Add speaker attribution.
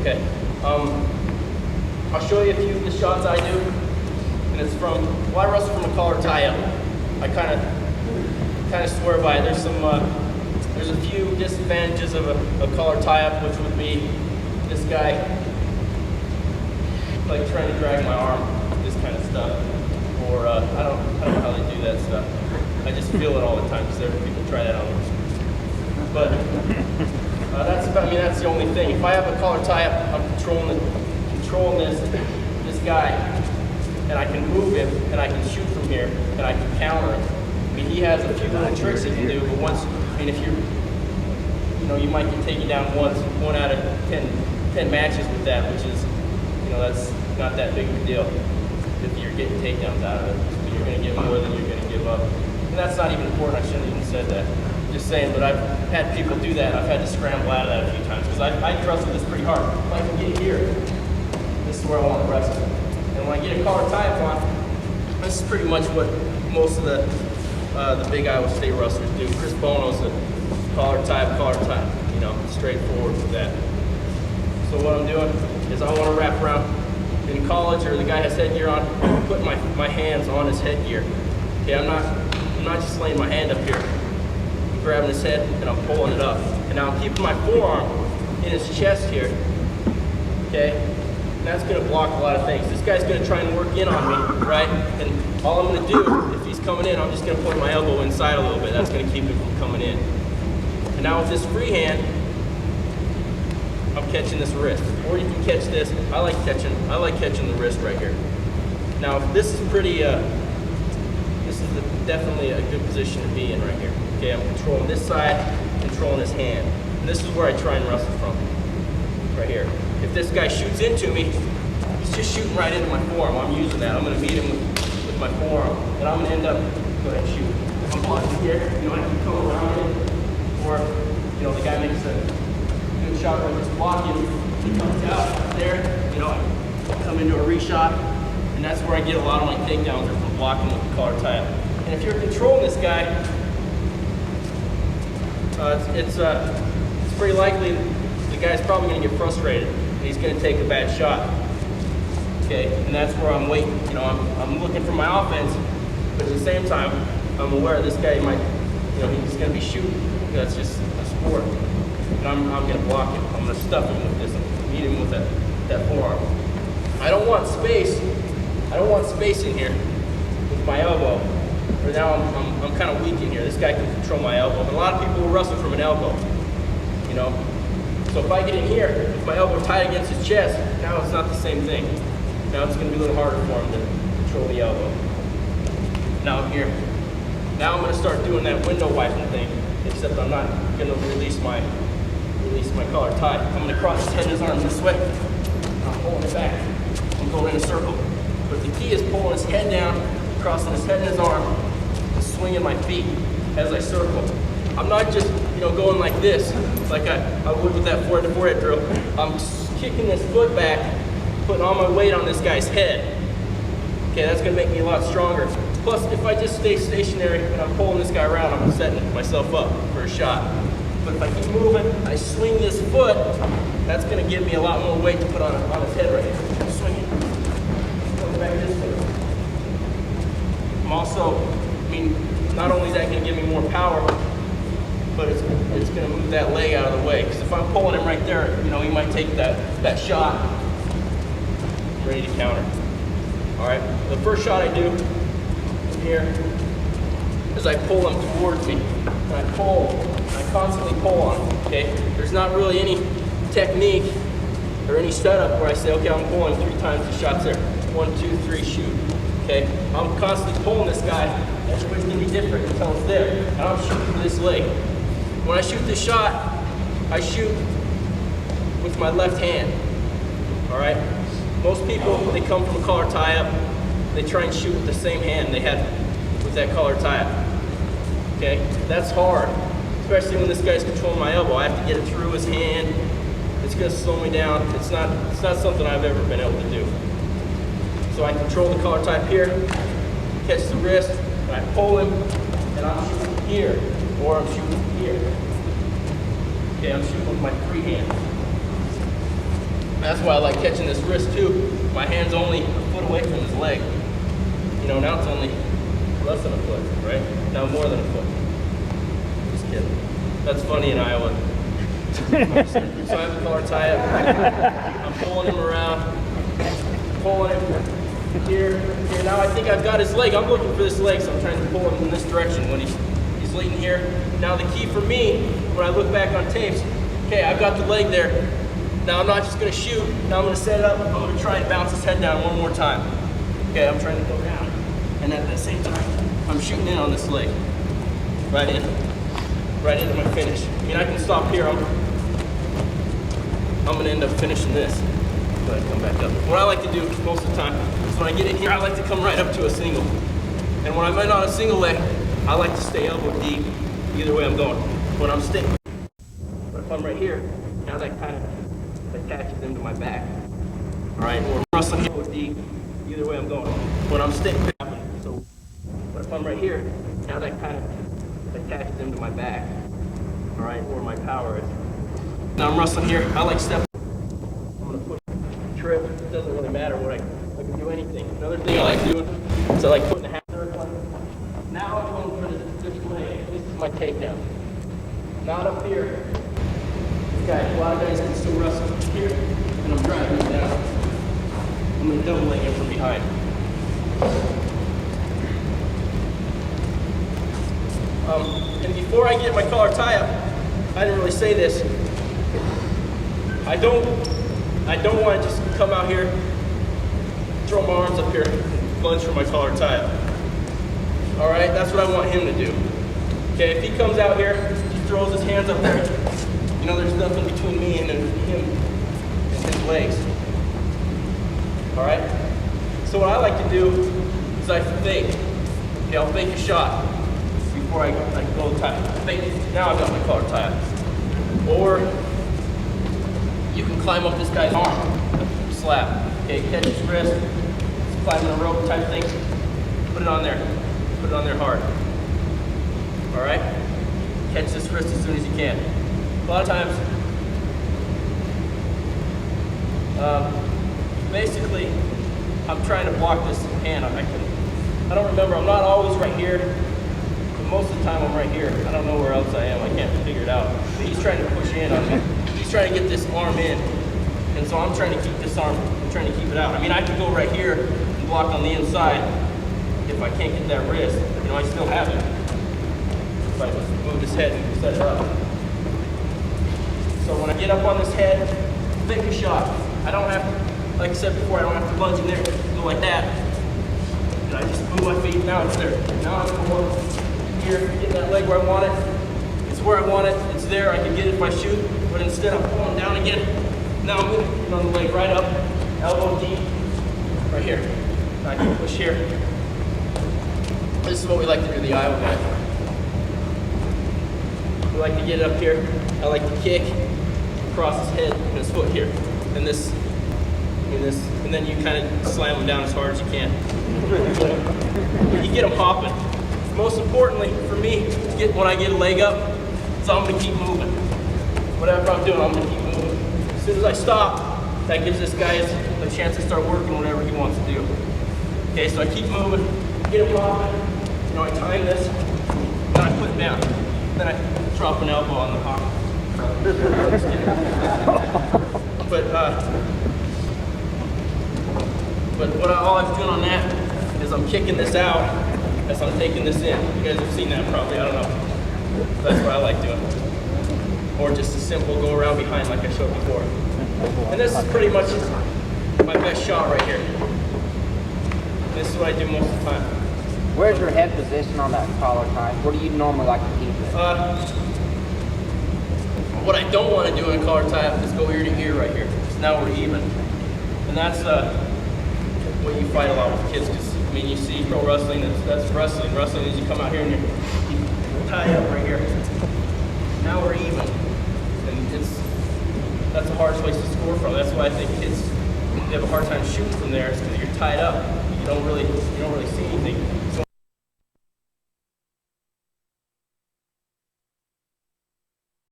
Speaker 1: Okay. I'll show you a few of the shots I do, and it's from, well, I wrestle from a collar tie-up. I kind of swear by it. There's a few disadvantages of a collar tie-up, which would be this guy, like trying to drag my arm, this kind of stuff, or I don't know how they do that stuff. I just feel it all the time because there are people try that on me. But that's the only thing. If I have a collar tie-up, I'm controlling this guy, and I can move him, and I can shoot from here, and I can counter him. I mean, he has a few little tricks he can do, but once, I mean, if you're, you might get taken down once, 1 out of 10 matches with that, which is, that's not that big of a deal if you're getting takedowns out of it. You're going to get more than you're going to give up. And that's not even important. I shouldn't have even said that. Just saying, but I've had people do that. I've had to scramble out of that a few times because I wrestle this pretty hard. If I can get here, this is where I want to wrestle. And when I get a collar tie-up on, this is pretty much what most of the big Iowa State wrestlers do. Chris Bono's a collar tie-up, straightforward with that. So what I'm doing is I want to wrap around. In college, or the guy has headgear on, I'm putting my hands on his headgear. Okay, I'm not just laying my hand up here. I'm grabbing his head and I'm pulling it up. And now I'm keeping my forearm in his chest here. Okay? And that's gonna block a lot of things. This guy's gonna try and work in on me, right? And all I'm gonna do, if he's coming in, I'm just gonna point my elbow inside a little bit. That's gonna keep him from coming in. And now with this free hand, I'm catching this wrist, or you can catch this. I like catching the wrist right here. Now, this is definitely a good position to be in right here. Okay, I'm controlling this side, controlling his hand. And this is where I try and wrestle from, right here. If this guy shoots into me, he's just shooting right into my forearm. I'm using that. I'm gonna meet him with my forearm, and I'm gonna end up, go ahead and shoot. If I'm blocking here, I can come around it, or, the guy makes a good shot where I just block him, he comes out there, I come into a reshot, and that's where I get a lot of my takedowns are from blocking with the collar tie-up. And if you're controlling this guy, it's pretty likely the guy's probably going to get frustrated, and he's going to take a bad shot. Okay, and that's where I'm waiting. I'm looking for my offense, but at the same time, I'm aware this guy might, he's going to be shooting. That's just a sport. And I'm going to block him. I'm going to stuff him with this, meet him with that forearm. I don't want space in here with my elbow. Right now I'm kind of weak in here. This guy can control my elbow. And a lot of people will wrestle from an elbow, So if I get in here, with my elbow tied against his chest, now it's not the same thing. Now it's going to be a little harder for him to control the elbow. Now I'm here. Now I'm going to start doing that window wiping thing, except I'm not going to release my collar tie. I'm going to cross his head and his arm this way. I'm pulling it back. I'm going in a circle. But the key is pulling his head down, crossing his head and his arm, and swinging my feet as I circle. I'm not just, going like this, like I would with that forehead-to-forehead drill. I'm kicking this foot back, putting all my weight on this guy's head. Okay, that's going to make me a lot stronger. Plus, if I just stay stationary and I'm pulling this guy around, I'm setting myself up for a shot. But if I keep moving, I swing this foot, that's going to give me a lot more weight to put on his head right here. I'm swinging. Going back this way. I'm also, not only is that going to give me more power, but it's going to move that leg out of the way. Because if I'm pulling him right there, he might take that shot. I'm ready to counter. All right, the first shot I do here is I pull him towards me. And I constantly pull on him, okay? There's not really any technique or any setup where I say, okay, I'm pulling 3 times the shot's there. 1, 2, 3, shoot, okay? I'm constantly pulling this guy. Everybody's gonna be different until it's there. And I'm shooting this leg. When I shoot this shot, I shoot with my left hand, all right? Most people, when they come from a collar tie-up, they try and shoot with the same hand they had with that collar tie-up, okay? That's hard, especially when this guy's controlling my elbow. I have to get it through his hand. It's gonna slow me down. It's not something I've ever been able to do. So I control the collar tie here, catch the wrist, and I pull him, and I'm shooting here, or I'm shooting here. Okay, I'm shooting with my free hand. that's why I like catching this wrist too. My hand's only a foot away from his leg. You know, now it's only less than a foot, right? Now more than a foot. Just kidding. That's funny in Iowa. So I have a collar tie up. I'm pulling him around, pulling him here. Now I think I've got his leg. I'm looking for this leg, so I'm trying to pull him in this direction when he's leaning here. Now the key for me, when I look back on tapes, okay, I've got the leg there. Now I'm not just gonna shoot. Now I'm gonna set it up. I'm gonna try and bounce his head down one more time. Okay, I'm trying to go down. And at the same time, I'm shooting in on this leg. Right in. Right into my finish. I mean, I can stop here. I'm gonna end up finishing this. Go ahead, come back up. What I like to do most of the time is when I get in here, I like to come right up to a single. And when I'm in on a single leg, I like to stay elbow deep. Either way I'm going. When I'm sticking, but if I'm right here, now that kind of attaches him to my back. All right, or wrestling elbow deep. Either way I'm going. When I'm sticking, so but if I'm right here, now that kind of attaches him to my back. All right, or my power is. Now I'm wrestling here. I like step. I'm gonna push, trip. It doesn't really matter what I can do anything. Another thing I like doing is I like putting a half third one. Now I'm going for this leg. This is my takedown. Not up here. This guy, a lot of guys can still wrestle here, and I'm driving him down. I'm gonna double leg him from behind. And before I get my collar tie up, I didn't really say this. I don't want to just come out here, throw my arms up here, and lunge for my collar tie up. All right, that's what I want him to do. Okay, if he comes out here, he throws his hands up there, you know, there's nothing between me and him and his legs. All right? So what I like to do is I fake. Okay, I'll fake a shot before I go tie. Fake. Now I've got my collar tie up. Or you can climb up this guy's arm, slap. Okay, catch his wrist, climbing a rope type thing. Put it on there. Put it on there hard. All right? Catch this wrist as soon as you can. A lot of times, basically, I'm trying to block this hand. I don't remember. I'm not always right here. But most of the time, I'm right here. I don't know where else I am. I can't figure it out. But he's trying to push in on me. He's trying to get this arm in. And so I'm trying to keep this arm, I'm trying to keep it out. I mean, I could go right here and block on the inside. If I can't get that wrist, you know, I still have it. If I move this head and set it up. So when I get up on this head, fake a shot. I don't have to, like I said before, I don't have to lunge in there, go like that. And I just move my feet, now it's there. Now I'm going here, get that leg where I want it. It's where I want it, it's there, I can get it if I shoot, but instead I'm pulling down again. Now I'm moving on the leg right up, elbow deep, right here. I can push here. This is what we like to do, the Iowa guy. We like to get it up here. I like to kick across his head and his foot here. And this, and then you kind of slam him down as hard as you can. You get him hopping. Most importantly for me, when I get a leg up, so I'm gonna keep moving. Whatever I'm doing, I'm gonna keep moving. As soon as I stop, that gives this guy a chance to start working whatever he wants to do. Okay, so I keep moving, get him hopping. You know, I time this, then I put it down. Then I drop an elbow on the hop. But all I'm doing on that is I'm kicking this out as I'm taking this in. You guys have seen that probably, I don't know. That's what I like doing. Or just a simple go around behind like I showed before. And this is pretty much my best shot right here. This is what I do most of the time.
Speaker 2: Where's your head position on that collar tie? Where do you normally like to keep it?
Speaker 1: What I don't want to do in a collar tie is go ear to ear right here. So now we're even. And that's what you fight a lot with kids. Because I mean, you see pro wrestling, that's wrestling. Wrestling is you come out here and you tie up right here. Now we're even. And that's a hard place to score from. That's why I think kids, they have a hard time shooting from there, is because you're tied up. You don't really see anything.